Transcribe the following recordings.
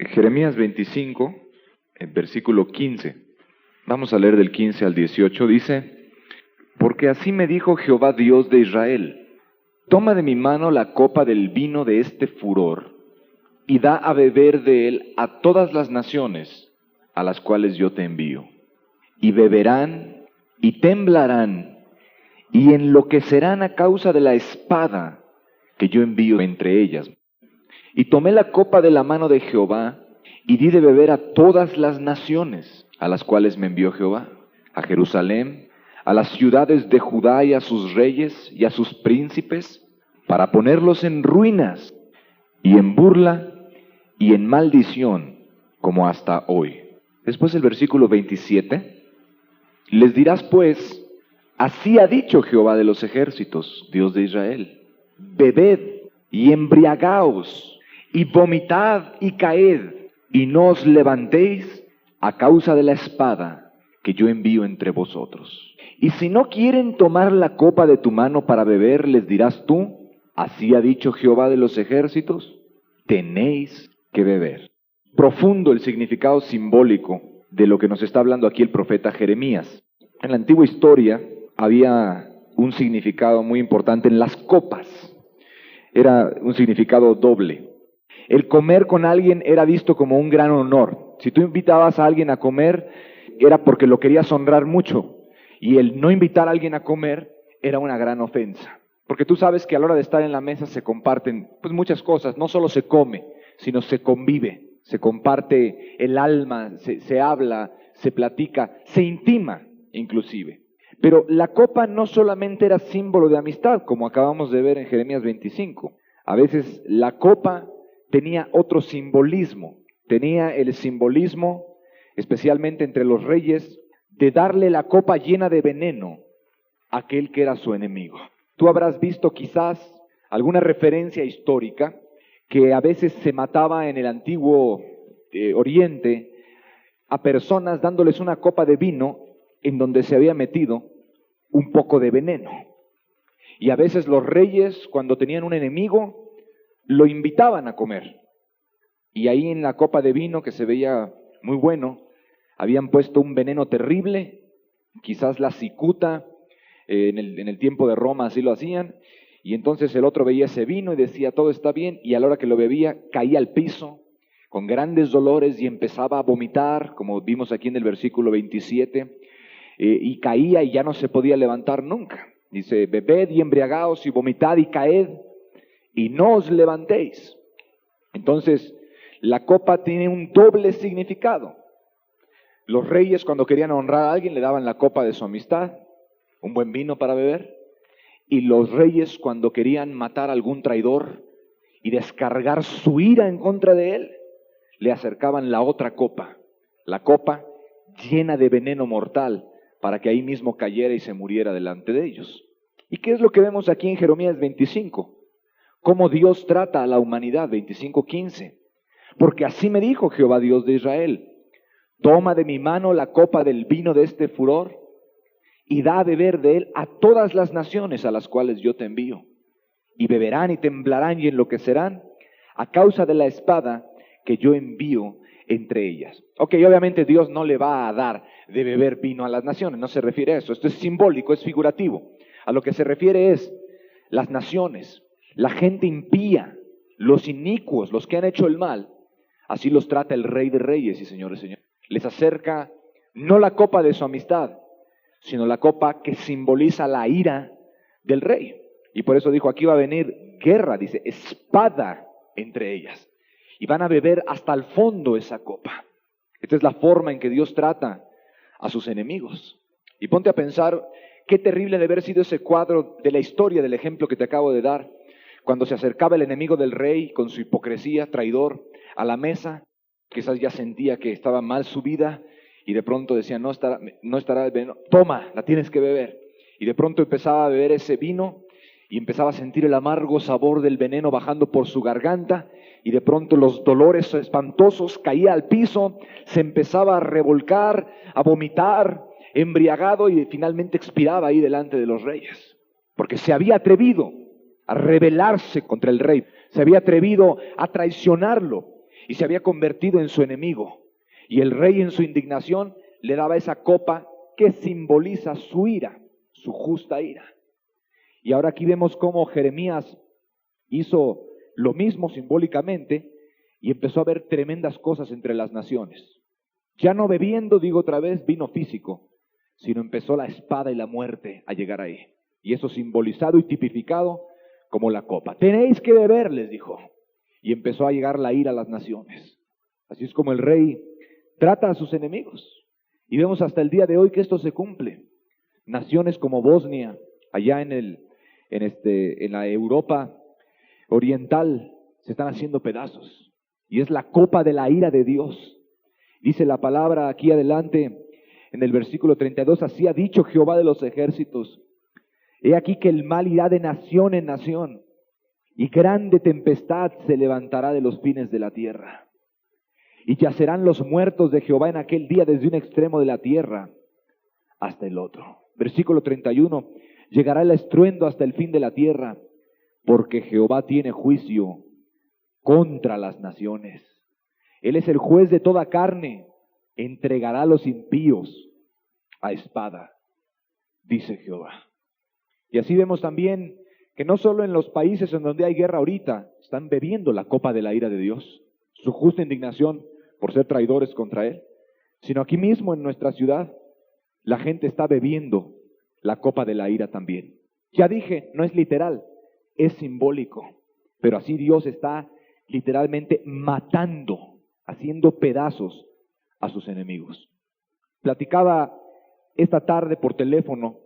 Jeremías 25, versículo 15. Vamos a leer del 15 al 18. Dice: porque así me dijo Jehová Dios de Israel: toma de mi mano la copa del vino de este furor, y da a beber de él a todas las naciones a las cuales yo te envío. Y beberán, y temblarán, y enloquecerán a causa de la espada que yo envío entre ellas. Y tomé la copa de la mano de Jehová, y di de beber a todas las naciones a las cuales me envió Jehová: a Jerusalén, a las ciudades de Judá y a sus reyes y a sus príncipes, para ponerlos en ruinas y en burla y en maldición, como hasta hoy. Después el versículo 27, les dirás pues: así ha dicho Jehová de los ejércitos, Dios de Israel: bebed y embriagaos, y vomitad y caed, y no os levantéis a causa de la espada que yo envío entre vosotros. Y si no quieren tomar la copa de tu mano para beber, les dirás tú: así ha dicho Jehová de los ejércitos: tenéis que beber. Profundo el significado simbólico de lo que nos está hablando aquí el profeta Jeremías. En la antigua historia había un significado muy importante en las copas. Era un significado doble. El comer con alguien era visto como un gran honor. Si tú invitabas a alguien a comer, era porque lo querías honrar mucho. Y el no invitar a alguien a comer era una gran ofensa. Porque tú sabes que a la hora de estar en la mesa se comparten pues muchas cosas. No solo se come, sino se convive. Se comparte el alma, se habla, se platica, se intima inclusive. Pero la copa no solamente era símbolo de amistad, como acabamos de ver en Jeremías 25. A veces la copa tenía otro simbolismo. Tenía el simbolismo, especialmente entre los reyes, de darle la copa llena de veneno a aquel que era su enemigo. Tú habrás visto quizás alguna referencia histórica que a veces se mataba en el antiguo Oriente a personas dándoles una copa de vino en donde se había metido un poco de veneno. Y a veces los reyes, cuando tenían un enemigo, lo invitaban a comer. Y ahí en la copa de vino, que se veía muy bueno, habían puesto un veneno terrible, quizás la cicuta, en el tiempo de Roma así lo hacían. Y entonces el otro veía ese vino y decía: todo está bien, y a la hora que lo bebía caía al piso con grandes dolores y empezaba a vomitar, como vimos aquí en el versículo 27, y caía y ya no se podía levantar nunca. Dice: bebed y embriagaos y vomitad y caed, y no os levantéis. Entonces la copa tiene un doble significado. Los reyes, cuando querían honrar a alguien, le daban la copa de su amistad, un buen vino para beber. Y los reyes, cuando querían matar a algún traidor y descargar su ira en contra de él, le acercaban la otra copa, la copa llena de veneno mortal, para que ahí mismo cayera y se muriera delante de ellos. ¿Y qué es lo que vemos aquí en Jeremías 25? Cómo Dios trata a la humanidad, 25:15. Porque así me dijo Jehová Dios de Israel: toma de mi mano la copa del vino de este furor, y da a beber de él a todas las naciones a las cuales yo te envío. Y beberán y temblarán y enloquecerán a causa de la espada que yo envío entre ellas. Ok, obviamente Dios no le va a dar de beber vino a las naciones, no se refiere a eso. Esto es simbólico, es figurativo. A lo que se refiere es las naciones, la gente impía, los inicuos, los que han hecho el mal. Así los trata el Rey de Reyes y Señor de Señores. Les acerca no la copa de su amistad, sino la copa que simboliza la ira del rey. Y por eso dijo: aquí va a venir guerra, dice, espada entre ellas. Y van a beber hasta el fondo esa copa. Esta es la forma en que Dios trata a sus enemigos. Y ponte a pensar qué terrible debe haber sido ese cuadro de la historia del ejemplo que te acabo de dar. Cuando se acercaba el enemigo del rey con su hipocresía, traidor, a la mesa, quizás ya sentía que estaba mal su vida, y de pronto decía: no estará el veneno, toma, la tienes que beber. Y de pronto empezaba a beber ese vino y empezaba a sentir el amargo sabor del veneno bajando por su garganta, y de pronto los dolores espantosos, caía al piso, se empezaba a revolcar, a vomitar, embriagado, y finalmente expiraba ahí delante de los reyes, porque se había atrevido a rebelarse contra el rey, se había atrevido a traicionarlo. y se había convertido en su enemigo. Y el rey en su indignación le daba esa copa que simboliza su ira, su justa ira. Y ahora aquí vemos cómo Jeremías hizo lo mismo simbólicamente y empezó a ver tremendas cosas entre las naciones. Ya no bebiendo, digo otra vez, vino físico, sino empezó la espada y la muerte a llegar ahí. Y eso simbolizado y tipificado como la copa. Tenéis que beber, les dijo. Y empezó a llegar la ira a las naciones. Así es como el rey trata a sus enemigos. Y vemos hasta el día de hoy que esto se cumple. Naciones como Bosnia, allá en la Europa oriental, se están haciendo pedazos. Y es la copa de la ira de Dios. Dice la palabra aquí adelante, en el versículo 32, así ha dicho Jehová de los ejércitos, he aquí que el mal irá de nación en nación, y grande tempestad se levantará de los fines de la tierra. Y yacerán los muertos de Jehová en aquel día desde un extremo de la tierra hasta el otro. Versículo 31, llegará el estruendo hasta el fin de la tierra, porque Jehová tiene juicio contra las naciones. Él es el juez de toda carne, entregará a los impíos a espada, dice Jehová. Y así vemos también que no solo en los países en donde hay guerra ahorita, están bebiendo la copa de la ira de Dios, su justa indignación por ser traidores contra Él, sino aquí mismo en nuestra ciudad, la gente está bebiendo la copa de la ira también. Ya dije, no es literal, es simbólico, pero así Dios está literalmente matando, haciendo pedazos a sus enemigos. Platicaba esta tarde por teléfono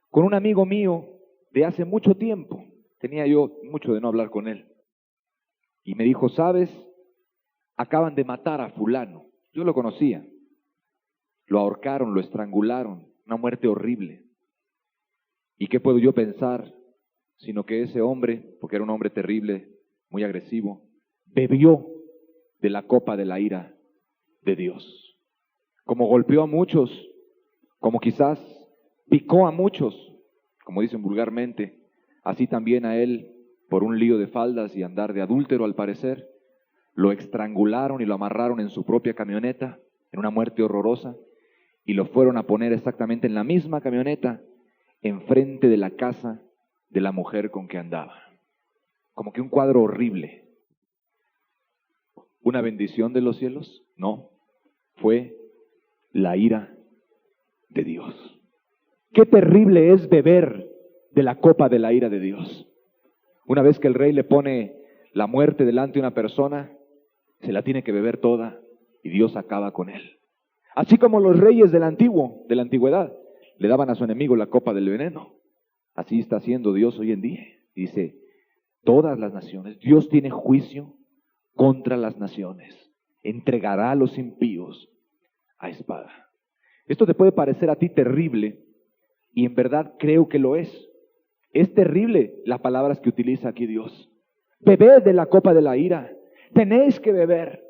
con un amigo mío de hace mucho tiempo. Tenía yo mucho de no hablar con él. Y me dijo, ¿sabes? Acaban de matar a fulano. Yo lo conocía. Lo ahorcaron, lo estrangularon. Una muerte horrible. ¿Y qué puedo yo pensar? Sino que ese hombre, porque era un hombre terrible, muy agresivo, bebió de la copa de la ira de Dios. Como golpeó a muchos, como quizás picó a muchos, como dicen vulgarmente, así también a él, por un lío de faldas y andar de adúltero al parecer, lo estrangularon y lo amarraron en su propia camioneta, en una muerte horrorosa, y lo fueron a poner exactamente en la misma camioneta, enfrente de la casa de la mujer con que andaba. Como que un cuadro horrible. ¿Una bendición de los cielos? No, fue la ira de Dios. Qué terrible es beber de la copa de la ira de Dios. Una vez que el rey le pone la muerte delante de una persona, se la tiene que beber toda y Dios acaba con él. Así como los reyes de la antigüedad, le daban a su enemigo la copa del veneno. Así está haciendo Dios hoy en día. Dice, todas las naciones, Dios tiene juicio contra las naciones. Entregará a los impíos a espada. Esto te puede parecer a ti terrible, y en verdad creo que lo es. Es terrible las palabras que utiliza aquí Dios. Bebed de la copa de la ira. Tenéis que beber.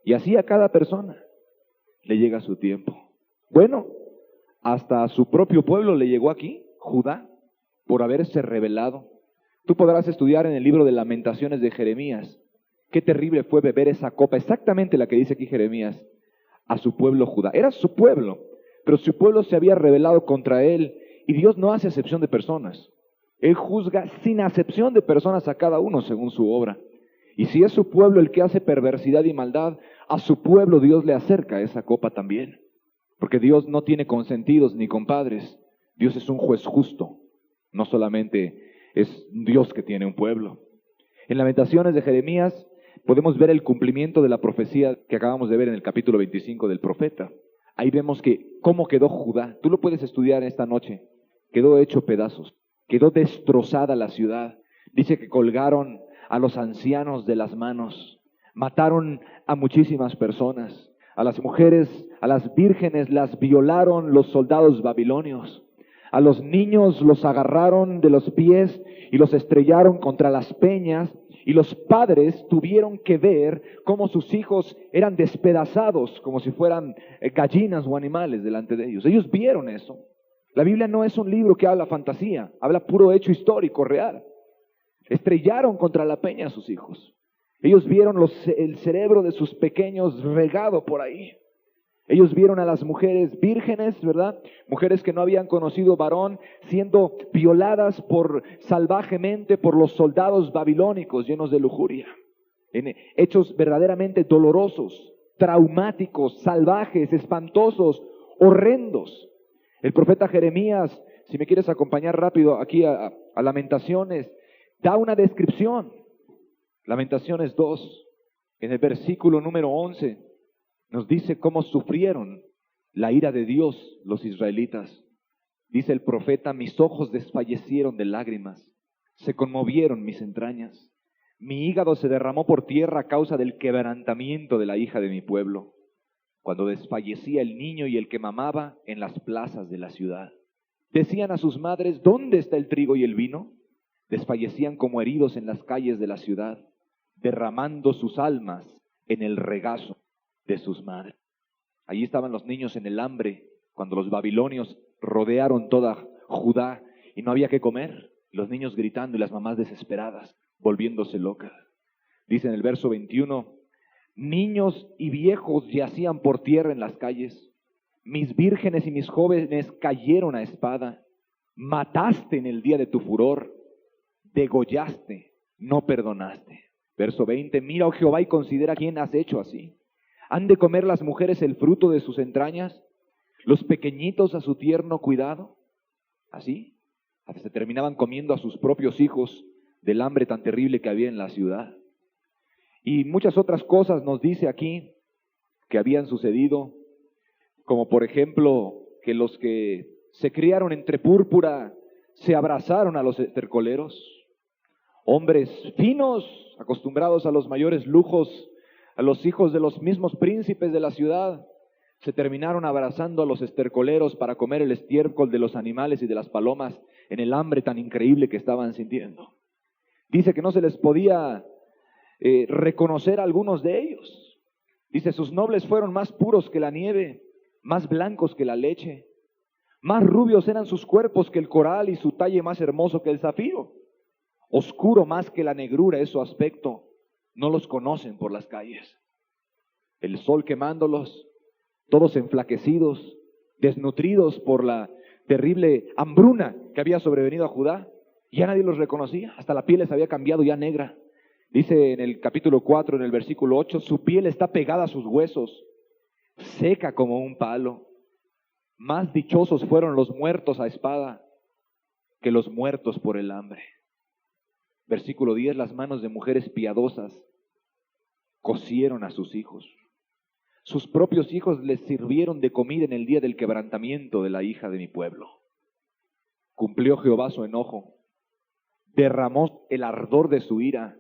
Y así a cada persona le llega su tiempo. Bueno, hasta a su propio pueblo le llegó aquí, Judá, por haberse rebelado. Tú podrás estudiar en el libro de Lamentaciones de Jeremías. Qué terrible fue beber esa copa, exactamente la que dice aquí Jeremías, a su pueblo Judá. Era su pueblo, pero su pueblo se había rebelado contra él. Y Dios no hace acepción de personas. Él juzga sin acepción de personas a cada uno según su obra. Y si es su pueblo el que hace perversidad y maldad, a su pueblo Dios le acerca esa copa también. Porque Dios no tiene consentidos ni compadres. Dios es un juez justo. No solamente es Dios que tiene un pueblo. En Lamentaciones de Jeremías podemos ver el cumplimiento de la profecía que acabamos de ver en el capítulo 25 del profeta. Ahí vemos que cómo quedó Judá. Tú lo puedes estudiar esta noche. Quedó hecho pedazos. Quedó destrozada la ciudad. Dice que colgaron a los ancianos de las manos. Mataron a muchísimas personas. A las mujeres, a las vírgenes las violaron los soldados babilonios. A los niños los agarraron de los pies y los estrellaron contra las peñas. Y los padres tuvieron que ver cómo sus hijos eran despedazados como si fueran gallinas o animales delante de ellos. Ellos vieron eso. La Biblia no es un libro que habla fantasía, habla puro hecho histórico, real. Estrellaron contra la peña a sus hijos. Ellos vieron el cerebro de sus pequeños regado por ahí. Ellos vieron a las mujeres vírgenes, ¿verdad? Mujeres que no habían conocido varón, siendo violadas salvajemente por los soldados babilónicos llenos de lujuria. En hechos verdaderamente dolorosos, traumáticos, salvajes, espantosos, horrendos. El profeta Jeremías, si me quieres acompañar rápido aquí a Lamentaciones, da una descripción. Lamentaciones 2, en el versículo número 11, nos dice cómo sufrieron la ira de Dios los israelitas. Dice el profeta: mis ojos desfallecieron de lágrimas, se conmovieron mis entrañas. Mi hígado se derramó por tierra a causa del quebrantamiento de la hija de mi pueblo, cuando desfallecía el niño y el que mamaba en las plazas de la ciudad. Decían a sus madres: ¿dónde está el trigo y el vino? Desfallecían como heridos en las calles de la ciudad, derramando sus almas en el regazo de sus madres. Allí estaban los niños en el hambre, cuando los babilonios rodearon toda Judá y no había que comer. Los niños gritando y las mamás desesperadas, volviéndose locas. Dice en el verso 21, niños y viejos yacían por tierra en las calles. Mis vírgenes y mis jóvenes cayeron a espada. Mataste en el día de tu furor, degollaste, no perdonaste. Verso 20, mira, oh Jehová, y considera quién has hecho así. ¿Han de comer las mujeres el fruto de sus entrañas, los pequeñitos a su tierno cuidado? Así, hasta se terminaban comiendo a sus propios hijos del hambre tan terrible que había en la ciudad. Y muchas otras cosas nos dice aquí que habían sucedido, como por ejemplo que los que se criaron entre púrpura se abrazaron a los estercoleros. Hombres finos, acostumbrados a los mayores lujos, a los hijos de los mismos príncipes de la ciudad, se terminaron abrazando a los estercoleros para comer el estiércol de los animales y de las palomas en el hambre tan increíble que estaban sintiendo. Dice que no se les podía reconocer a algunos de ellos. Dice, sus nobles fueron más puros que la nieve, más blancos que la leche. Más rubios eran sus cuerpos que el coral y su talle más hermoso que el zafiro. Oscuro más que la negrura es su aspecto. No los conocen por las calles. El sol quemándolos, todos enflaquecidos, desnutridos por la terrible hambruna que había sobrevenido a Judá. Ya nadie los reconocía, hasta la piel les había cambiado ya negra. Dice en el capítulo 4, en el versículo 8, su piel está pegada a sus huesos, seca como un palo. Más dichosos fueron los muertos a espada que los muertos por el hambre. Versículo 10, las manos de mujeres piadosas cocieron a sus hijos. Sus propios hijos les sirvieron de comida en el día del quebrantamiento de la hija de mi pueblo. Cumplió Jehová su enojo, derramó el ardor de su ira.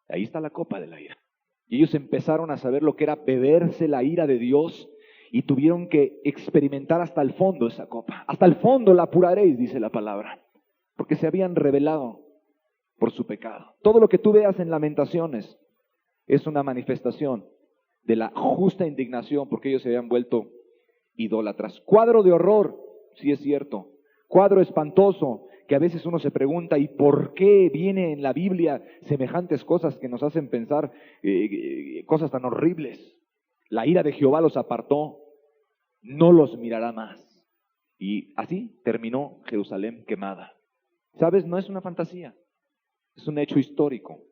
Ahí está la copa de la ira. Y ellos empezaron a saber lo que era beberse la ira de Dios y tuvieron que experimentar hasta el fondo esa copa. Hasta el fondo la apuraréis, dice la palabra, porque se habían rebelado por su pecado. Todo lo que tú veas en Lamentaciones es una manifestación de la justa indignación, porque ellos se habían vuelto idólatras. Cuadro de horror, sí es cierto. Cuadro espantoso, que a veces uno se pregunta, ¿y por qué viene en la Biblia semejantes cosas que nos hacen pensar cosas tan horribles? La ira de Jehová los apartó, no los mirará más. Y así terminó Jerusalén quemada. ¿Sabes? No es una fantasía, es un hecho histórico.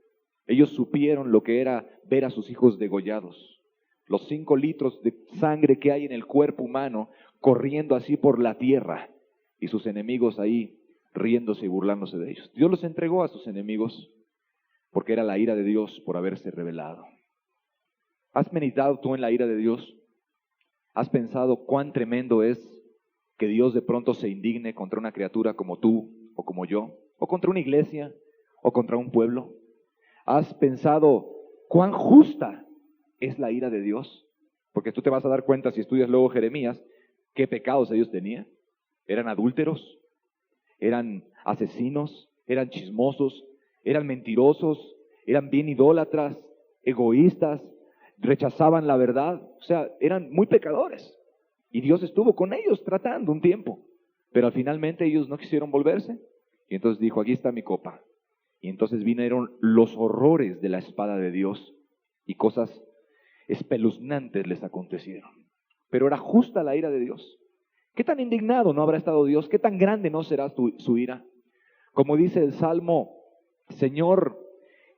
Ellos supieron lo que era ver a sus hijos degollados. Los 5 litros de sangre que hay en el cuerpo humano corriendo así por la tierra. Y sus enemigos ahí riéndose y burlándose de ellos. Dios los entregó a sus enemigos porque era la ira de Dios por haberse rebelado. ¿Has meditado tú en la ira de Dios? ¿Has pensado cuán tremendo es que Dios de pronto se indigne contra una criatura como tú o como yo? ¿O contra una iglesia? ¿O contra un pueblo? ¿Has pensado cuán justa es la ira de Dios? Porque tú te vas a dar cuenta si estudias luego Jeremías, qué pecados ellos tenían. Eran adúlteros, eran asesinos, eran chismosos, eran mentirosos, eran bien idólatras, egoístas, rechazaban la verdad. O sea, eran muy pecadores. Y Dios estuvo con ellos tratando un tiempo. Pero finalmente ellos no quisieron volverse. Y entonces dijo, aquí está mi copa. Y entonces vinieron los horrores de la espada de Dios y cosas espeluznantes les acontecieron. Pero era justa la ira de Dios. ¿Qué tan indignado no habrá estado Dios? ¿Qué tan grande no será su ira? Como dice el Salmo, Señor,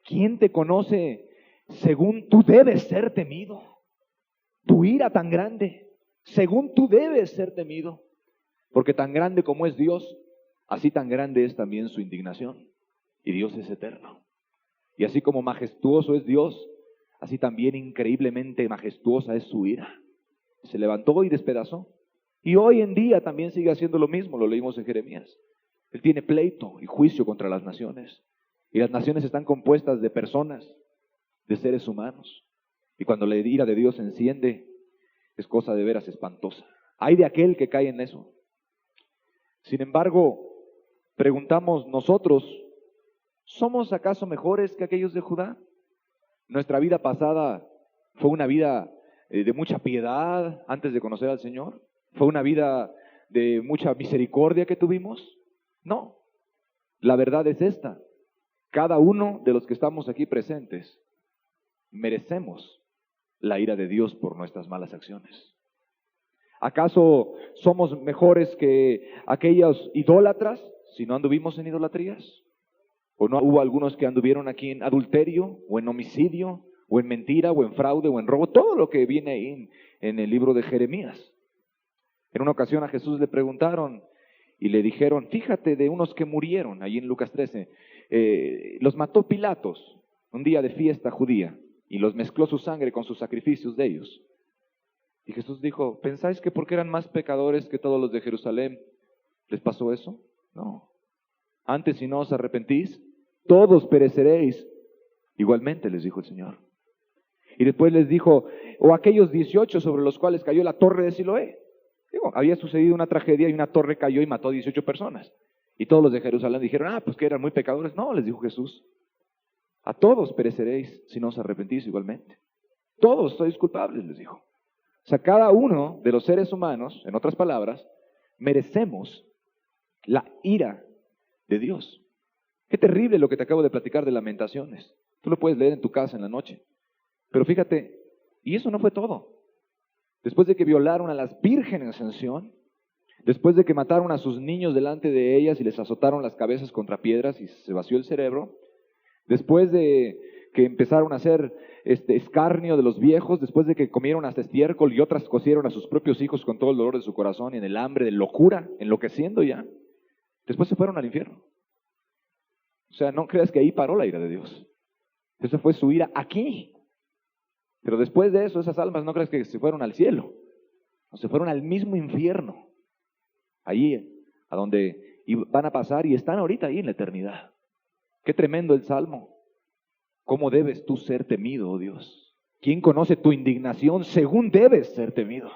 ¿quién te conoce según tú debes ser temido? Tu ira tan grande, según tú debes ser temido. Porque tan grande como es Dios, así tan grande es también su indignación. Y Dios es eterno. Y así como majestuoso es Dios, así también increíblemente majestuosa es su ira. Se levantó y despedazó. Y hoy en día también sigue haciendo lo mismo, lo leímos en Jeremías. Él tiene pleito y juicio contra las naciones. Y las naciones están compuestas de personas, de seres humanos. Y cuando la ira de Dios se enciende, es cosa de veras espantosa. Hay de aquel que cae en eso. Sin embargo, preguntamos nosotros, ¿somos acaso mejores que aquellos de Judá? Nuestra vida pasada fue una vida de mucha piedad antes de conocer al Señor. ¿Fue una vida de mucha misericordia que tuvimos? No. La verdad es esta. Cada uno de los que estamos aquí presentes merecemos la ira de Dios por nuestras malas acciones. ¿Acaso somos mejores que aquellos idólatras si no anduvimos en idolatrías? ¿O no hubo algunos que anduvieron aquí en adulterio, o en homicidio, o en mentira, o en fraude, o en robo? Todo lo que viene ahí en el libro de Jeremías. En una ocasión a Jesús le preguntaron y le dijeron, fíjate de unos que murieron, ahí en Lucas 13, los mató Pilatos un día de fiesta judía y los mezcló su sangre con sus sacrificios de ellos. Y Jesús dijo, ¿pensáis que porque eran más pecadores que todos los de Jerusalén les pasó eso? No. Antes, si no os arrepentís, todos pereceréis. Igualmente les dijo el Señor. Y después les dijo, o aquellos 18 sobre los cuales cayó la torre de Siloé. Digo, había sucedido una tragedia y una torre cayó y mató 18 personas. Y todos los de Jerusalén dijeron, pues que eran muy pecadores. No, les dijo Jesús, a todos pereceréis si no os arrepentís igualmente. Todos sois culpables, les dijo. O sea, cada uno de los seres humanos, en otras palabras, merecemos la ira de Dios. Qué terrible lo que te acabo de platicar de Lamentaciones. Tú lo puedes leer en tu casa en la noche. Pero fíjate, y eso no fue todo. Después de que violaron a las vírgenes en Sión, después de que mataron a sus niños delante de ellas y les azotaron las cabezas contra piedras y se vació el cerebro, después de que empezaron a hacer escarnio de los viejos, después de que comieron hasta estiércol y otras cocieron a sus propios hijos con todo el dolor de su corazón y en el hambre de locura, enloqueciendo ya, después se fueron al infierno. O sea, no creas que ahí paró la ira de Dios. Esa fue su ira aquí. Pero después de eso, esas almas no creas que se fueron al cielo. O se fueron al mismo infierno. Allí, a donde van a pasar y están ahorita ahí en la eternidad. Qué tremendo el Salmo. ¿Cómo debes tú ser temido, oh Dios? ¿Quién conoce tu indignación según debes ser temido?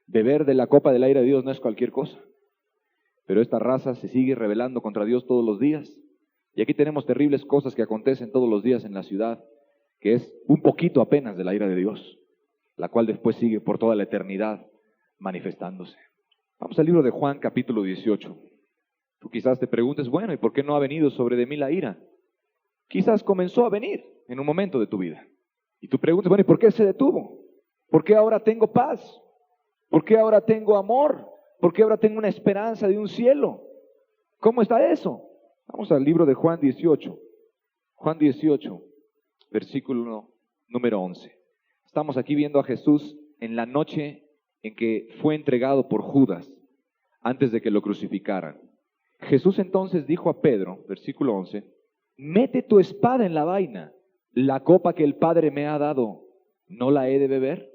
Beber de la copa del aire de Dios no es cualquier cosa. Pero esta raza se sigue rebelando contra Dios todos los días. Y aquí tenemos terribles cosas que acontecen todos los días en la ciudad, que es un poquito apenas de la ira de Dios, la cual después sigue por toda la eternidad manifestándose. Vamos al libro de Juan, capítulo 18. Tú quizás te preguntes, bueno, ¿y por qué no ha venido sobre de mí la ira? Quizás comenzó a venir en un momento de tu vida. Y tú preguntas, bueno, ¿y por qué se detuvo? ¿Por qué ahora tengo paz? ¿Por qué ahora tengo amor? ¿Por qué ahora tengo una esperanza de un cielo? ¿Cómo está eso? Vamos al libro de Juan 18. Juan 18, versículo número 11. Estamos aquí viendo a Jesús en la noche en que fue entregado por Judas, antes de que lo crucificaran. Jesús entonces dijo a Pedro, versículo 11, mete tu espada en la vaina, la copa que el Padre me ha dado, ¿no la he de beber?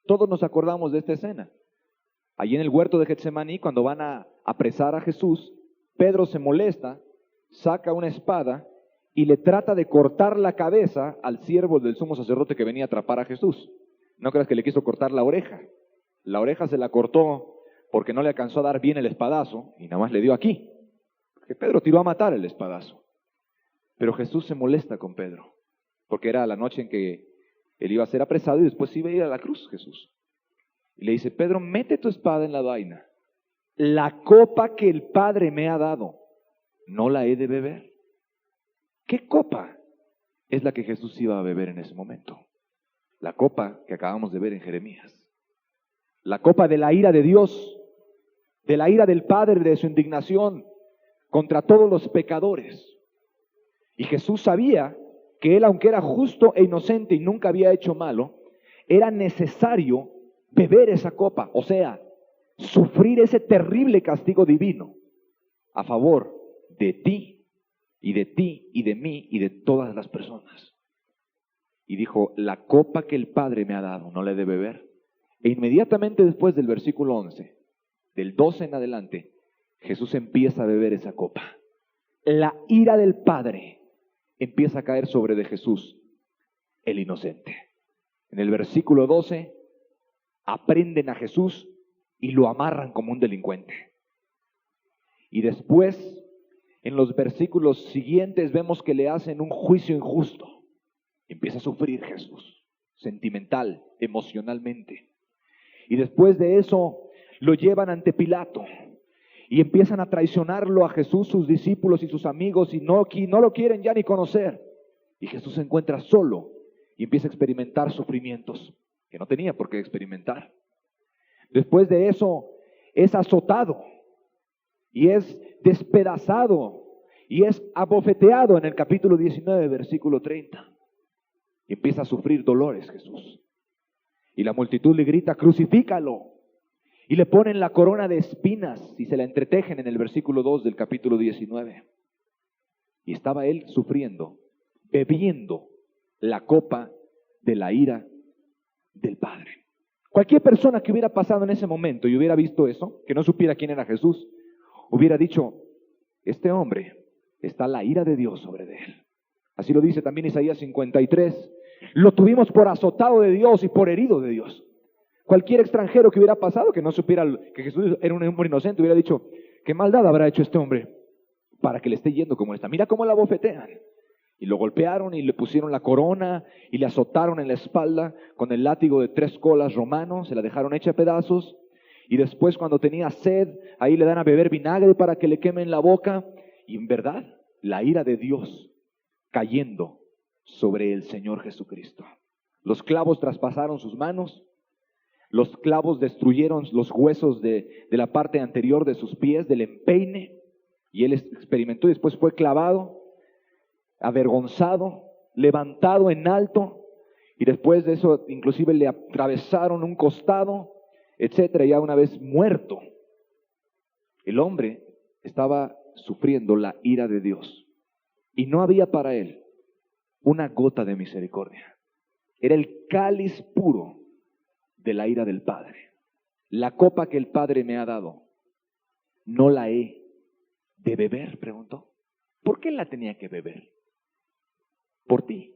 Todos nos acordamos de esta escena. Allí en el huerto de Getsemaní, cuando van a apresar a Jesús, Pedro se molesta, saca una espada y le trata de cortar la cabeza al siervo del sumo sacerdote que venía a atrapar a Jesús. No creas que le quiso cortar la oreja. La oreja se la cortó porque no le alcanzó a dar bien el espadazo y nada más le dio aquí. Porque Pedro tiró a matar el espadazo. Pero Jesús se molesta con Pedro, porque era la noche en que él iba a ser apresado y después iba a ir a la cruz Jesús. Y le dice, Pedro, mete tu espada en la vaina. La copa que el Padre me ha dado, ¿no la he de beber? ¿Qué copa es la que Jesús iba a beber en ese momento? La copa que acabamos de ver en Jeremías. La copa de la ira de Dios, de la ira del Padre, de su indignación contra todos los pecadores. Y Jesús sabía que él, aunque era justo e inocente y nunca había hecho malo, era necesario beber esa copa, o sea, sufrir ese terrible castigo divino a favor de ti y de ti y de mí y de todas las personas. Y dijo, la copa que el Padre me ha dado, no la he de beber. E inmediatamente después del versículo 11, del 12 en adelante, Jesús empieza a beber esa copa. La ira del Padre empieza a caer sobre de Jesús, el inocente. En el versículo 12, aprenden a Jesús y lo amarran como un delincuente. Y después, en los versículos siguientes, vemos que le hacen un juicio injusto. Empieza a sufrir Jesús, sentimental, emocionalmente. Y después de eso, lo llevan ante Pilato. Y empiezan a traicionarlo a Jesús, sus discípulos y sus amigos, y no lo quieren ya ni conocer. Y Jesús se encuentra solo y empieza a experimentar sufrimientos que no tenía por qué experimentar. Después de eso, es azotado y es despedazado y es abofeteado en el capítulo 19, versículo 30. Y empieza a sufrir dolores Jesús. Y la multitud le grita, crucifícalo. Y le ponen la corona de espinas y se la entretejen en el versículo 2 del capítulo 19. Y estaba él sufriendo, bebiendo la copa de la ira del Padre. Cualquier persona que hubiera pasado en ese momento y hubiera visto eso, que no supiera quién era Jesús, hubiera dicho, este hombre, está la ira de Dios sobre de él. Así lo dice también Isaías 53. Lo tuvimos por azotado de Dios y por herido de Dios. Cualquier extranjero que hubiera pasado, que no supiera que Jesús era un hombre inocente, hubiera dicho, ¿qué maldad habrá hecho este hombre para que le esté yendo como está? Mira cómo la bofetean. Y lo golpearon y le pusieron la corona y le azotaron en la espalda con el látigo de 3 colas romano, se la dejaron hecha a pedazos. Y después cuando tenía sed, ahí le dan a beber vinagre para que le quemen la boca. Y en verdad, la ira de Dios cayendo sobre el Señor Jesucristo. Los clavos traspasaron sus manos. Los clavos destruyeron los huesos de la parte anterior de sus pies, del empeine, y él experimentó y después fue clavado, avergonzado, levantado en alto, y después de eso inclusive le atravesaron un costado, etcétera, ya una vez muerto. El hombre estaba sufriendo la ira de Dios, y no había para él una gota de misericordia. Era el cáliz puro de la ira del Padre. La copa que el Padre me ha dado, ¿no la he de beber?, preguntó. ¿Por qué la tenía que beber? Por ti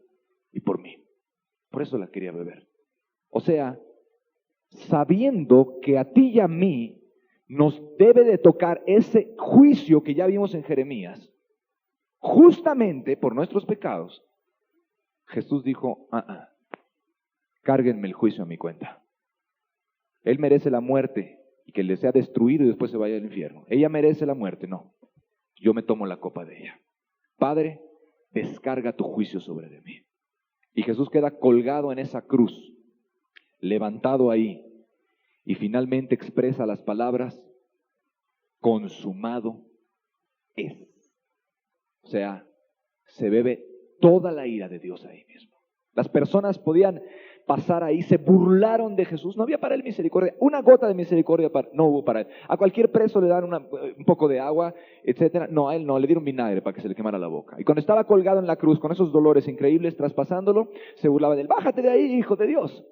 y por mí. Por eso la quería beber. O sea, sabiendo que a ti y a mí nos debe de tocar ese juicio que ya vimos en Jeremías, justamente por nuestros pecados, Jesús dijo, cárguenme el juicio a mi cuenta. Él merece la muerte y que le sea destruido y después se vaya al infierno. Ella merece la muerte, no. Yo me tomo la copa de ella. Padre, descarga tu juicio sobre de mí. Y Jesús queda colgado en esa cruz, levantado ahí, y finalmente expresa las palabras, consumado es. O sea, se bebe toda la ira de Dios ahí mismo. Las personas podían pasar ahí, se burlaron de Jesús, no había para él misericordia, una gota de misericordia no hubo para él. A cualquier preso le dan un poco de agua, etcétera. No, a él no, le dieron vinagre para que se le quemara la boca. Y cuando estaba colgado en la cruz, con esos dolores increíbles, traspasándolo, se burlaba de él. Bájate de ahí, hijo de Dios.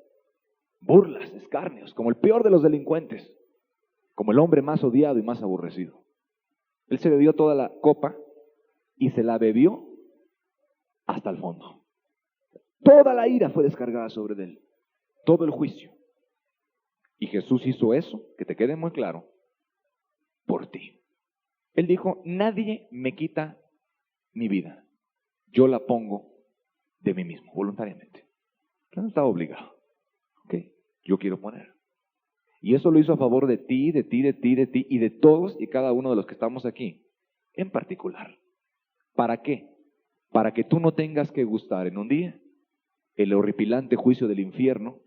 Burlas, escarnios, como el peor de los delincuentes, como el hombre más odiado y más aborrecido. Él se bebió toda la copa y se la bebió hasta el fondo. Toda la ira fue descargada sobre él, todo el juicio. Y Jesús hizo eso, que te quede muy claro, por ti. Él dijo, nadie me quita mi vida, yo la pongo de mí mismo, voluntariamente. Yo no estaba obligado, yo quiero poner. Y eso lo hizo a favor de ti, de ti, de ti, de ti, y de todos y cada uno de los que estamos aquí, en particular. ¿Para qué? para que tú no tengas que gustar en un día el horripilante juicio del infierno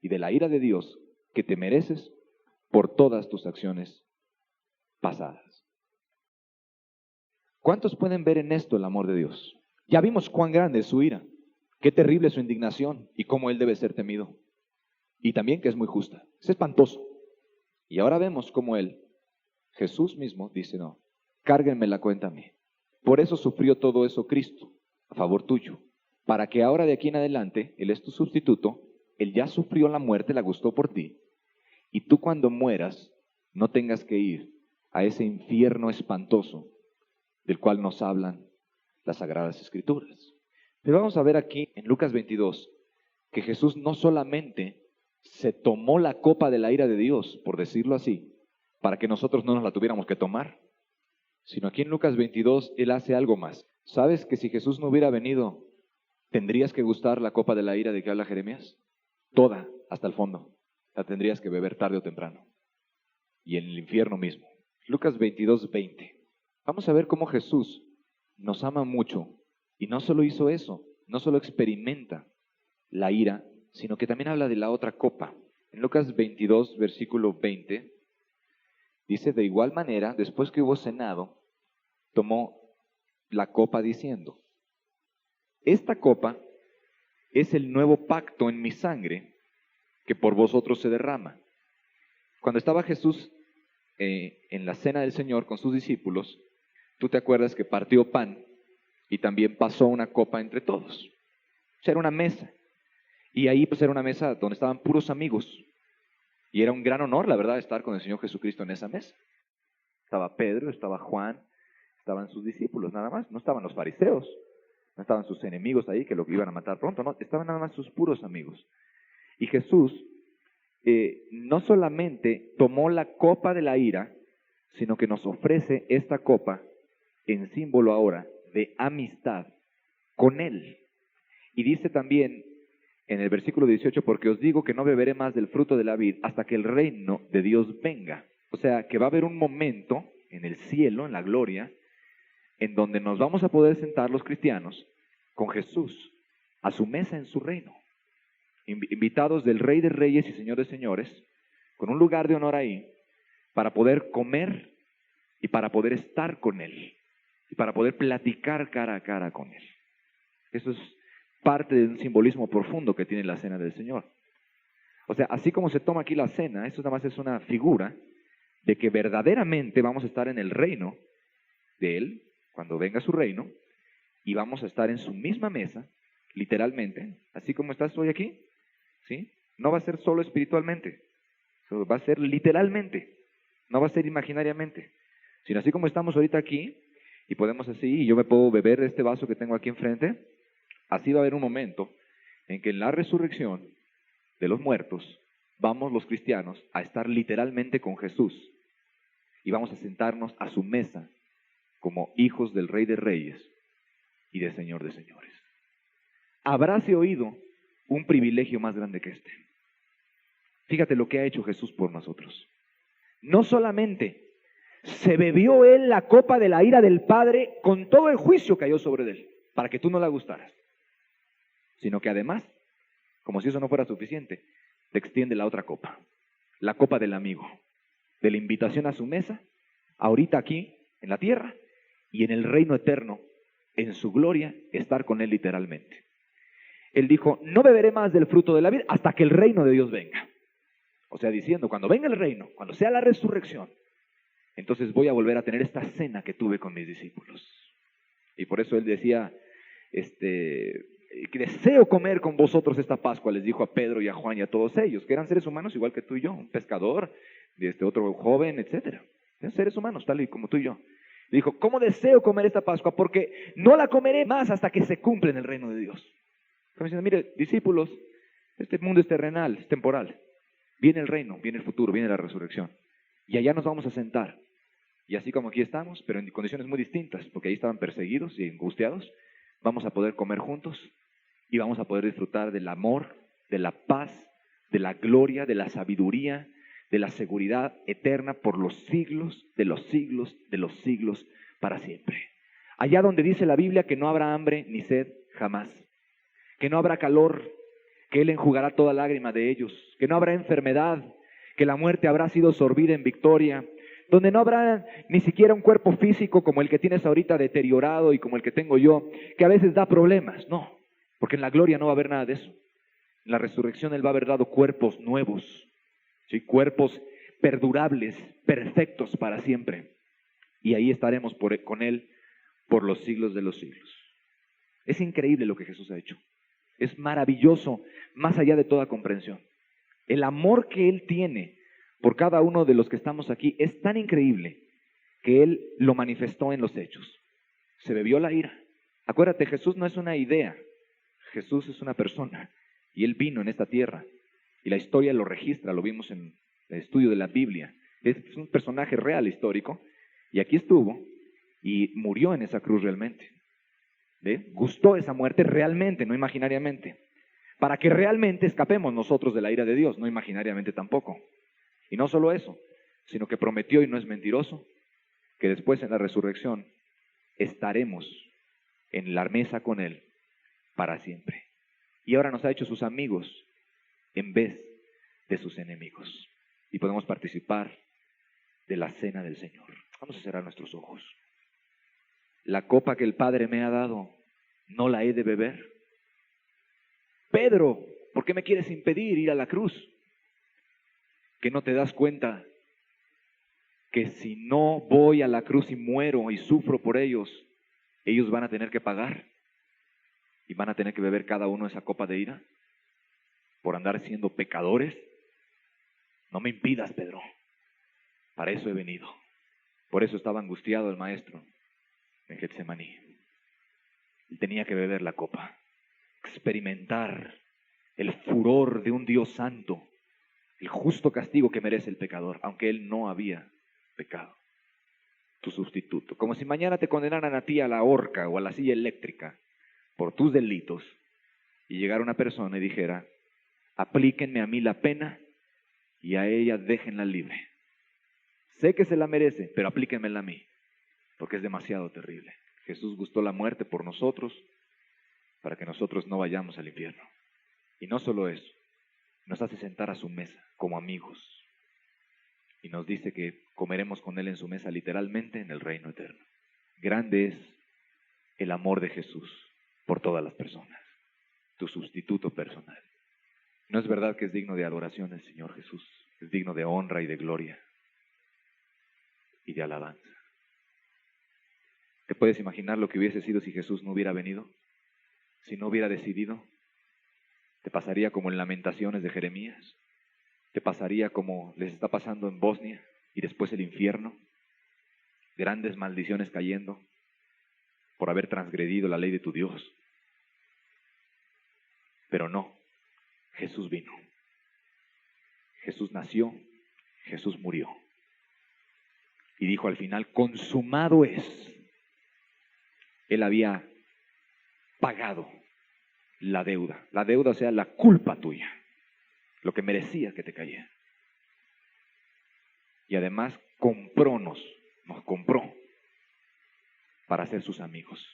y de la ira de Dios que te mereces por todas tus acciones pasadas. ¿Cuántos pueden ver en esto el amor de Dios? Ya vimos cuán grande es su ira, qué terrible es su indignación y cómo Él debe ser temido. Y también que es muy justa, es espantoso. Y ahora vemos cómo Él, Jesús mismo, dice, no, cárguenme la cuenta a mí. Por eso sufrió todo eso Cristo, a favor tuyo, para que ahora de aquí en adelante, Él es tu sustituto, Él ya sufrió la muerte, la gustó por ti, y tú cuando mueras no tengas que ir a ese infierno espantoso del cual nos hablan las Sagradas Escrituras. Pero vamos a ver aquí en Lucas 22 que Jesús no solamente se tomó la copa de la ira de Dios, por decirlo así, para que nosotros no nos la tuviéramos que tomar, sino aquí en Lucas 22 Él hace algo más. ¿Sabes que si Jesús no hubiera venido, tendrías que gustar la copa de la ira de que habla Jeremías? Toda, hasta el fondo. La tendrías que beber tarde o temprano. Y en el infierno mismo. Lucas 22, 20. Vamos a ver cómo Jesús nos ama mucho. Y no solo hizo eso, no solo experimenta la ira, sino que también habla de la otra copa. En Lucas 22, versículo 20, dice, de igual manera, después que hubo cenado, tomó la copa diciendo, esta copa es el nuevo pacto en mi sangre que por vosotros se derrama. Cuando estaba Jesús en la cena del Señor con sus discípulos, tú te acuerdas que partió pan y también pasó una copa entre todos. O sea, era una mesa. Y ahí pues era una mesa donde estaban puros amigos. Y era un gran honor, la verdad, estar con el Señor Jesucristo en esa mesa. Estaba Pedro, estaba Juan, estaban sus discípulos nada más. No estaban los fariseos, no estaban sus enemigos ahí que lo iban a matar pronto, no, estaban nada más sus puros amigos. Y Jesús no solamente tomó la copa de la ira, sino que nos ofrece esta copa en símbolo ahora de amistad con Él. Y dice también en el versículo 18, porque os digo que no beberé más del fruto de la vid hasta que el reino de Dios venga. O sea, que va a haber un momento en el cielo, en la gloria, en donde nos vamos a poder sentar los cristianos con Jesús a su mesa en su reino. Invitados del Rey de Reyes y Señor de Señores, con un lugar de honor ahí, para poder comer y para poder estar con Él, y para poder platicar cara a cara con Él. Eso es parte de un simbolismo profundo que tiene la cena del Señor. O sea, así como se toma aquí la cena, eso nada más es una figura de que verdaderamente vamos a estar en el reino de Él, cuando venga su reino, y vamos a estar en su misma mesa, literalmente, así como estás hoy aquí, ¿sí? No va a ser solo espiritualmente, va a ser literalmente, no va a ser imaginariamente, sino así como estamos ahorita aquí, y podemos así, y yo me puedo beber de este vaso que tengo aquí enfrente, así va a haber un momento en que en la resurrección de los muertos, vamos los cristianos a estar literalmente con Jesús, y vamos a sentarnos a su mesa como hijos del Rey de Reyes y del Señor de Señores. ¿Habráse oído un privilegio más grande que este? Fíjate lo que ha hecho Jesús por nosotros. No solamente se bebió Él la copa de la ira del Padre con todo el juicio que cayó sobre Él, para que tú no la gustaras, sino que además, como si eso no fuera suficiente, te extiende la otra copa, la copa del amigo, de la invitación a su mesa, ahorita aquí, en la tierra, y en el reino eterno, en su gloria, estar con Él literalmente. Él dijo, no beberé más del fruto de la vida hasta que el reino de Dios venga. O sea, diciendo, cuando venga el reino, cuando sea la resurrección, entonces voy a volver a tener esta cena que tuve con mis discípulos. Y por eso Él decía, que deseo comer con vosotros esta Pascua, les dijo a Pedro y a Juan y a todos ellos, que eran seres humanos igual que tú y yo, un pescador, otro joven, etcétera. Eran seres humanos, tal y como tú y yo. Dijo, ¿cómo deseo comer esta Pascua? Porque no la comeré más hasta que se cumpla en el reino de Dios. Estamos diciendo, mire, discípulos, este mundo es terrenal, es temporal. Viene el reino, viene el futuro, viene la resurrección. Y allá nos vamos a sentar. Y así como aquí estamos, pero en condiciones muy distintas, porque ahí estaban perseguidos y angustiados, vamos a poder comer juntos y vamos a poder disfrutar del amor, de la paz, de la gloria, de la sabiduría, de la seguridad eterna por los siglos de los siglos de los siglos para siempre. Allá donde dice la Biblia que no habrá hambre ni sed jamás, que no habrá calor, que Él enjugará toda lágrima de ellos, que no habrá enfermedad, que la muerte habrá sido sorbida en victoria, donde no habrá ni siquiera un cuerpo físico como el que tienes ahorita deteriorado y como el que tengo yo, que a veces da problemas. No, porque en la gloria no va a haber nada de eso. En la resurrección Él va a haber dado cuerpos nuevos, ¿sí? Cuerpos perdurables, perfectos para siempre. Y ahí estaremos con Él por los siglos de los siglos. Es increíble lo que Jesús ha hecho. Es maravilloso, más allá de toda comprensión. El amor que Él tiene por cada uno de los que estamos aquí es tan increíble que Él lo manifestó en los hechos. Se bebió la ira. Acuérdate, Jesús no es una idea. Jesús es una persona. Y Él vino en esta tierra. Y la historia lo registra, lo vimos en el estudio de la Biblia. Es un personaje real, histórico. Y aquí estuvo y murió en esa cruz realmente. ¿Ve? Gustó esa muerte realmente, no imaginariamente. Para que realmente escapemos nosotros de la ira de Dios, no imaginariamente tampoco. Y no solo eso, sino que prometió, y no es mentiroso, que después en la resurrección estaremos en la mesa con Él para siempre. Y ahora nos ha hecho sus amigos en vez de sus enemigos. Y podemos participar de la cena del Señor. Vamos a cerrar nuestros ojos. La copa que el Padre me ha dado, ¿no la he de beber? Pedro, ¿por qué me quieres impedir ir a la cruz? ¿Que no te das cuenta que si no voy a la cruz y muero y sufro por ellos, ellos van a tener que pagar? ¿Y van a tener que beber cada uno esa copa de ira? ¿Por andar siendo pecadores? No me impidas, Pedro. Para eso he venido. Por eso estaba angustiado el maestro en Getsemaní. Y tenía que beber la copa, experimentar el furor de un Dios santo, el justo castigo que merece el pecador, aunque él no había pecado. Tu sustituto. Como si mañana te condenaran a ti a la horca o a la silla eléctrica por tus delitos y llegara una persona y dijera, aplíquenme a mí la pena y a ella déjenla libre. Sé que se la merece, pero aplíquenmela a mí, porque es demasiado terrible. Jesús gustó la muerte por nosotros, para que nosotros no vayamos al infierno. Y no solo eso, nos hace sentar a su mesa como amigos. Y nos dice que comeremos con Él en su mesa literalmente en el reino eterno. Grande es el amor de Jesús por todas las personas, tu sustituto personal. ¿No es verdad que es digno de adoración el Señor Jesús? Es digno de honra y de gloria y de alabanza. ¿Te puedes imaginar lo que hubiese sido si Jesús no hubiera venido? Si no hubiera decidido, ¿te pasaría como en Lamentaciones de Jeremías? ¿Te pasaría como les está pasando en Bosnia y después el infierno? Grandes maldiciones cayendo por haber transgredido la ley de tu Dios. Pero no, Jesús vino. Jesús nació, Jesús murió. Y dijo al final, consumado es. Él había pagado la deuda, o sea, la culpa tuya, lo que merecía que te cayera. Y además nos compró para ser sus amigos.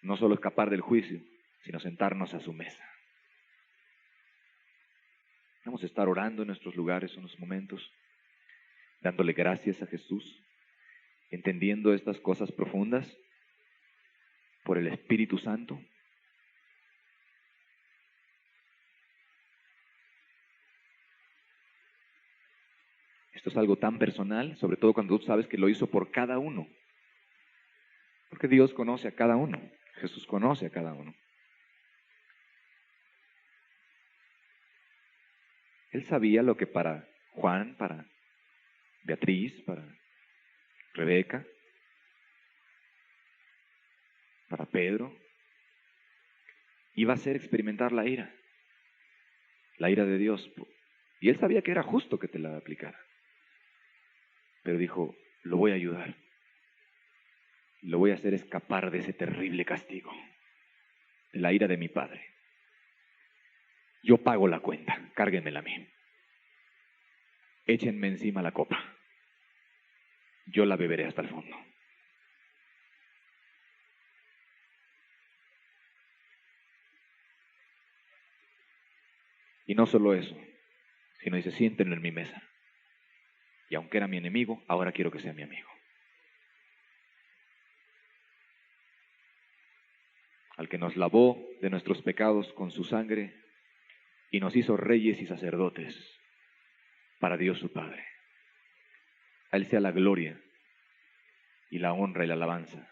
No solo escapar del juicio, sino sentarnos a su mesa. Vamos a estar orando en nuestros lugares unos momentos, dándole gracias a Jesús, entendiendo estas cosas profundas por el Espíritu Santo. Esto es algo tan personal, sobre todo cuando tú sabes que lo hizo por cada uno. Porque Dios conoce a cada uno, Jesús conoce a cada uno. Él sabía lo que para Juan, para Beatriz, para Rebeca, para Pedro, iba a ser experimentar la ira de Dios. Y él sabía que era justo que te la aplicara. Pero dijo, lo voy a ayudar. Lo voy a hacer escapar de ese terrible castigo, de la ira de mi Padre. Yo pago la cuenta, cárguenmela a mí. Échenme encima la copa. Yo la beberé hasta el fondo. Y no solo eso, sino dice, siéntenlo en mi mesa. Y aunque era mi enemigo, ahora quiero que sea mi amigo. Al que nos lavó de nuestros pecados con su sangre y nos hizo reyes y sacerdotes para Dios su Padre. A Él sea la gloria y la honra y la alabanza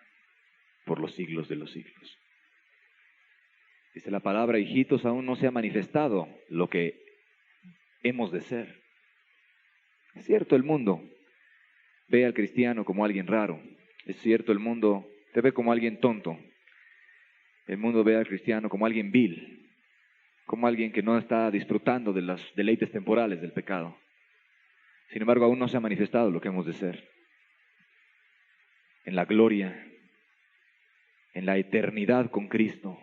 por los siglos de los siglos. Dice la palabra, hijitos, aún no se ha manifestado lo que hemos de ser. Es cierto, el mundo ve al cristiano como alguien raro. Es cierto, el mundo te ve como alguien tonto. El mundo ve al cristiano como alguien vil, como alguien que no está disfrutando de los deleites temporales del pecado. Sin embargo, aún no se ha manifestado lo que hemos de ser. En la gloria, en la eternidad con Cristo,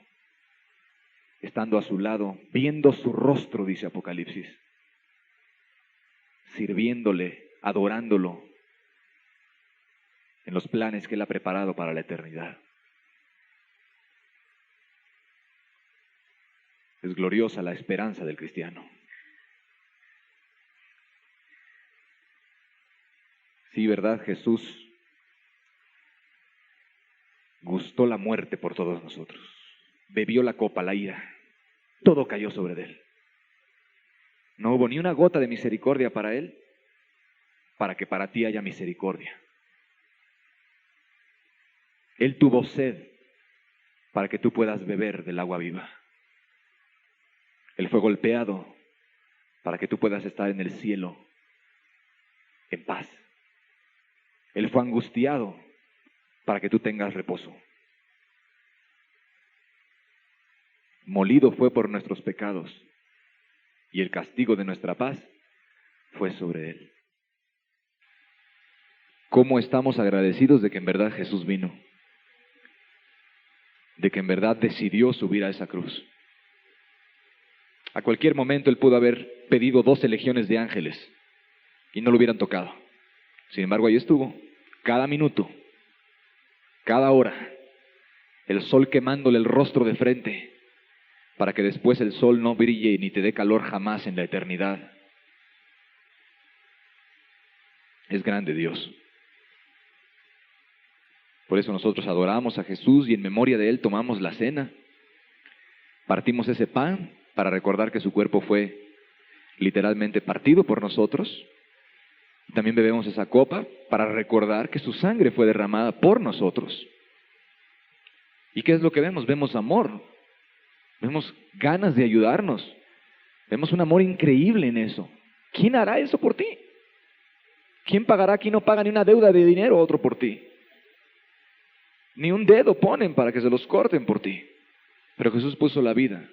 estando a su lado, viendo su rostro, dice Apocalipsis, sirviéndole, adorándolo, en los planes que Él ha preparado para la eternidad. Es gloriosa la esperanza del cristiano. Sí, ¿verdad? Jesús gustó la muerte por todos nosotros. Bebió la copa, la ira. Todo cayó sobre Él. No hubo ni una gota de misericordia para Él, para que para ti haya misericordia. Él tuvo sed para que tú puedas beber del agua viva. Él fue golpeado para que tú puedas estar en el cielo en paz. Él fue angustiado para que tú tengas reposo. Molido fue por nuestros pecados y el castigo de nuestra paz fue sobre Él. ¿Cómo estamos agradecidos de que en verdad Jesús vino? De que en verdad decidió subir a esa cruz. A cualquier momento Él pudo haber pedido 12 legiones de ángeles y no lo hubieran tocado. Sin embargo, ahí estuvo, cada minuto, cada hora, el sol quemándole el rostro de frente, para que después el sol no brille ni te dé calor jamás en la eternidad. Es grande Dios. Por eso nosotros adoramos a Jesús y en memoria de Él tomamos la cena. Partimos ese pan para recordar que su cuerpo fue literalmente partido por nosotros. También bebemos esa copa para recordar que su sangre fue derramada por nosotros. ¿Y qué es lo que vemos? Vemos amor. Vemos ganas de ayudarnos. Vemos un amor increíble en eso. ¿Quién hará eso por ti? ¿Quién pagará? ¿Quién no paga ni una deuda de dinero a otro por ti? Ni un dedo ponen para que se los corten por ti. Pero Jesús puso la vida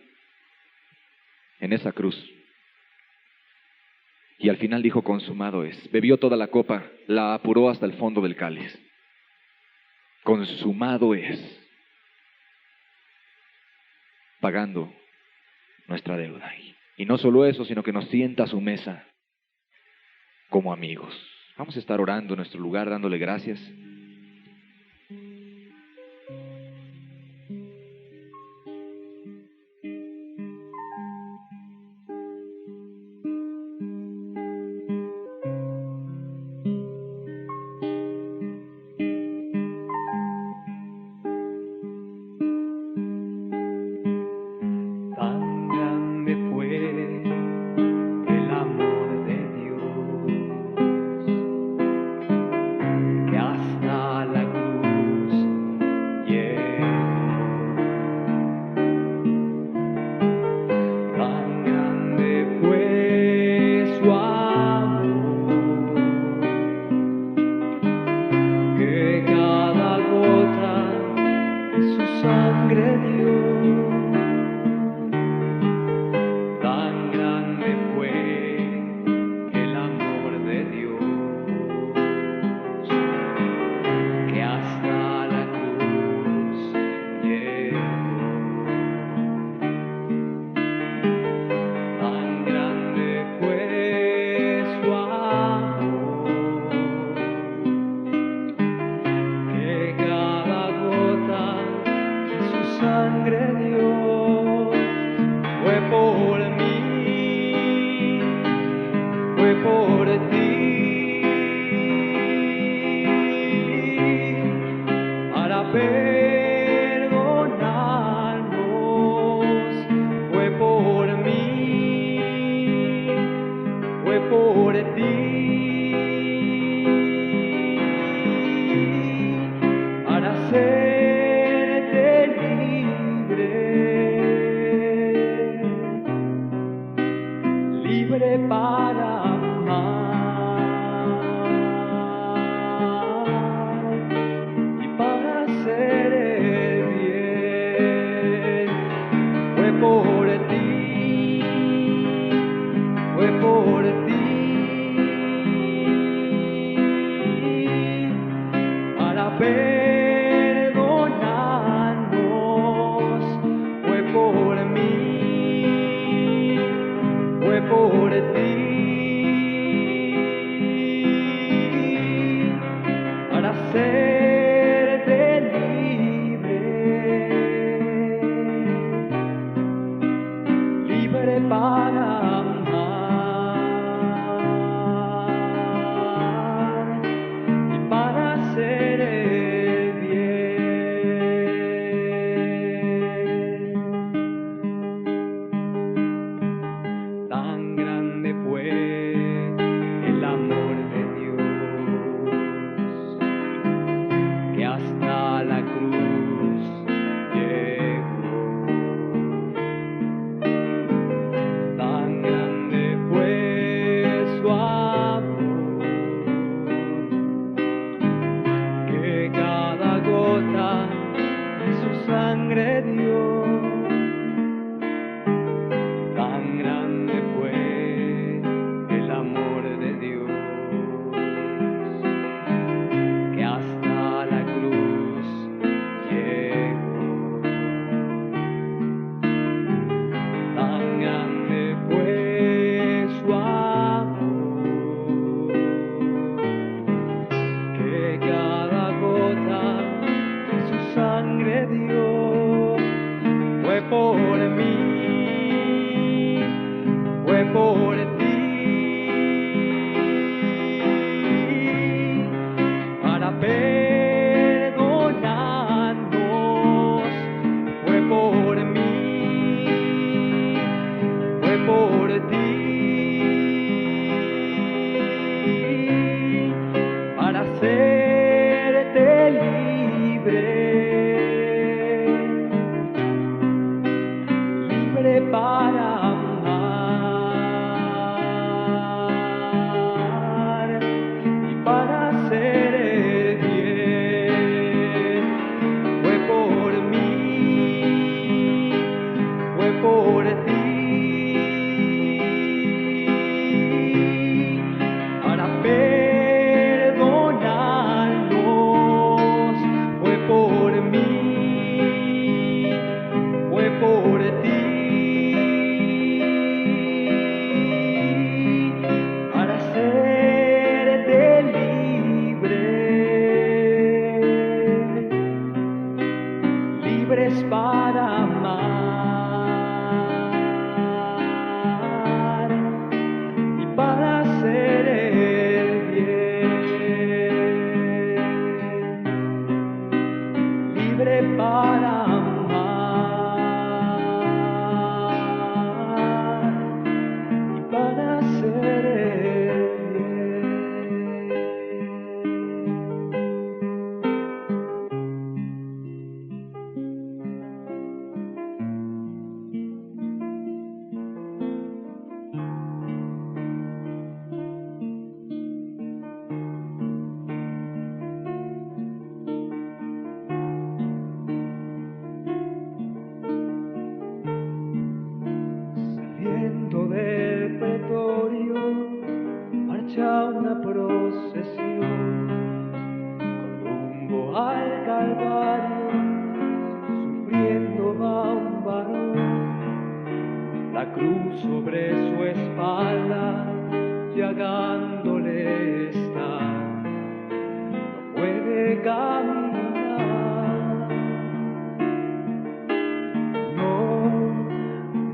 en esa cruz. Y al final dijo, consumado es. Bebió toda la copa, la apuró hasta el fondo del cáliz. Consumado es. Pagando nuestra deuda. Y no solo eso, sino que nos sienta a su mesa como amigos. Vamos a estar orando en nuestro lugar, dándole gracias. Tan grande fue el amor de Dios que hasta por ti, para perdonarnos, fue por mí, fue por ti, para hacerte libre, libre para amar y para hacer el bien. Fue por ti, fue por ti, para perdonarnos, fue por mí, fue por ti, para hacerte libre, libre para amar y para hacer el bien. Tan grande fue el amor de Dios que hasta la cruz llegó. Tan grande fue su amor que cada gota de su sangre dio. Tan grande fue el amor de Dios que hasta la cruz llegó. Tan grande fue su amor que cada gota de su sangre dio. Fue por mí, fue por ti, para perdonarnos, fue por mí, fue por ti, para hacerte libre, libre para amar y para hacer el bien. Fue por mí, fue por ti, para perdonarnos, fue por mí, fue por ti, para hacerte libre, libres para amar y para hacer el bien, libre para amar y para hacer el bien. Saliendo del pretorio, marcha una procesión con rumbo al Calvario, sufriendo va un varón, la cruz sobre su espalda, llagándole está, no puede caminar,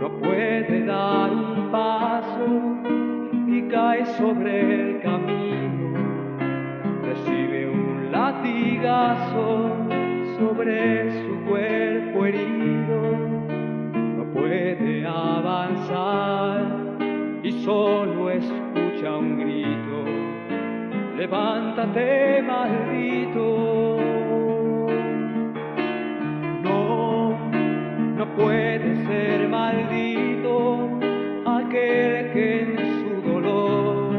no puede dar un paso y cae cae sobre el camino, recibe un latigazo sobre su cuerpo herido, no puede avanzar y solo escucha un grito: levántate, maldito. No puede ser maldito aquel que en su dolor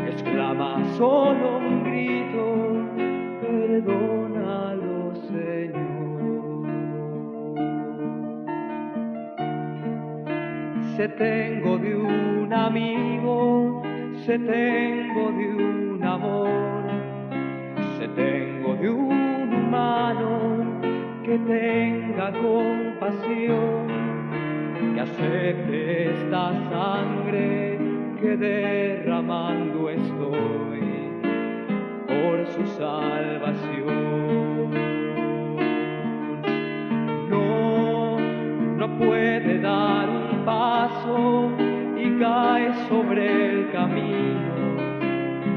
exclama solo un grito: perdónalo, Señor. Se tengo de un amigo, se tengo de un amor, se tengo de un humano que tenga compasión, que acepte esta sangre que derramando estoy por su salvación. No puede dar un paso y cae sobre el camino,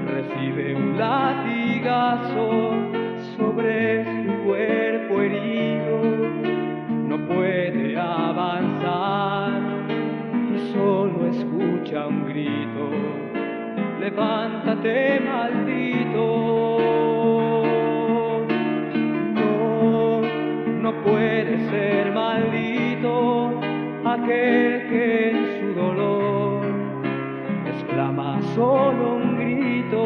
recibe un latigazo sobre su cuerpo herido, no puede avanzar y solo escucha un grito: levántate, maldito. No puede ser maldito aquel que en su dolor exclama solo un grito: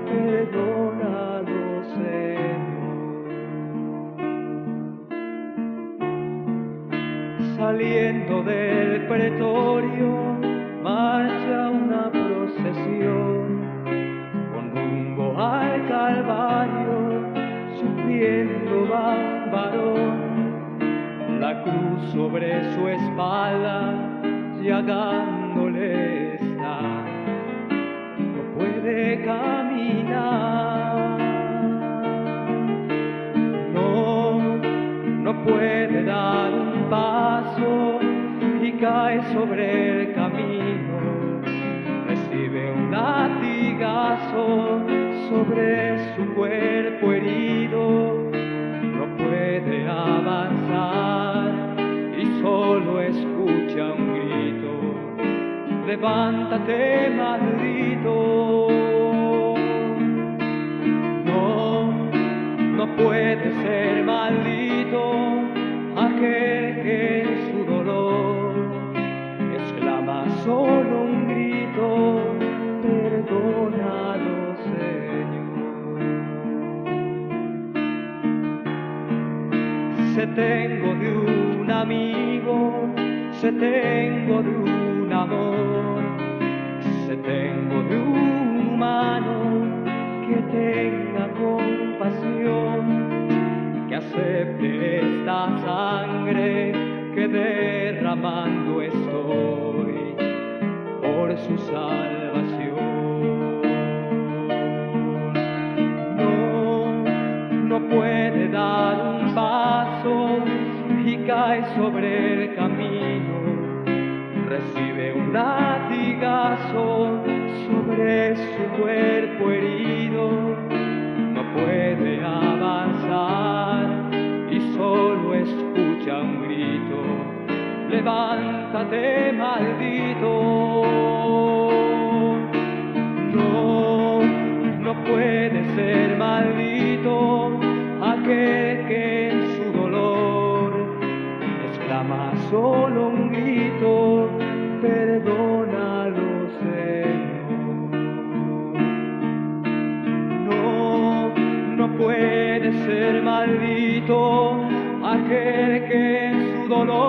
perdónalo, Señor. Saliendo del pretorio marcha una procesión con rumbo al Calvario, sufriendo va un varón, la cruz sobre su espalda llagándole está, no puede caminar, no puede dar un paso y cae sobre el camino, recibe un latigazo sobre su cuerpo herido, no puede avanzar y solo escucha un grito: levántate, maldito. No puede ser maldito aquel que en su dolor exclama solo un grito: perdónalo, Señor. Se tengo de un amigo, se tengo de un amor, se tengo de un humano que tenga compasión, que acepte esta sangre que derramando estoy por su salvación. No puede dar un paso y cae sobre el camino, recibe un latigazo sobre su cuerpo herido, no puede avanzar y solo escucha un grito: levántate, maldito. No puede ser maldito aquel que en su dolor exclama solo un grito: perdónalo, Señor. No puede ser maldito aquel que en su dolor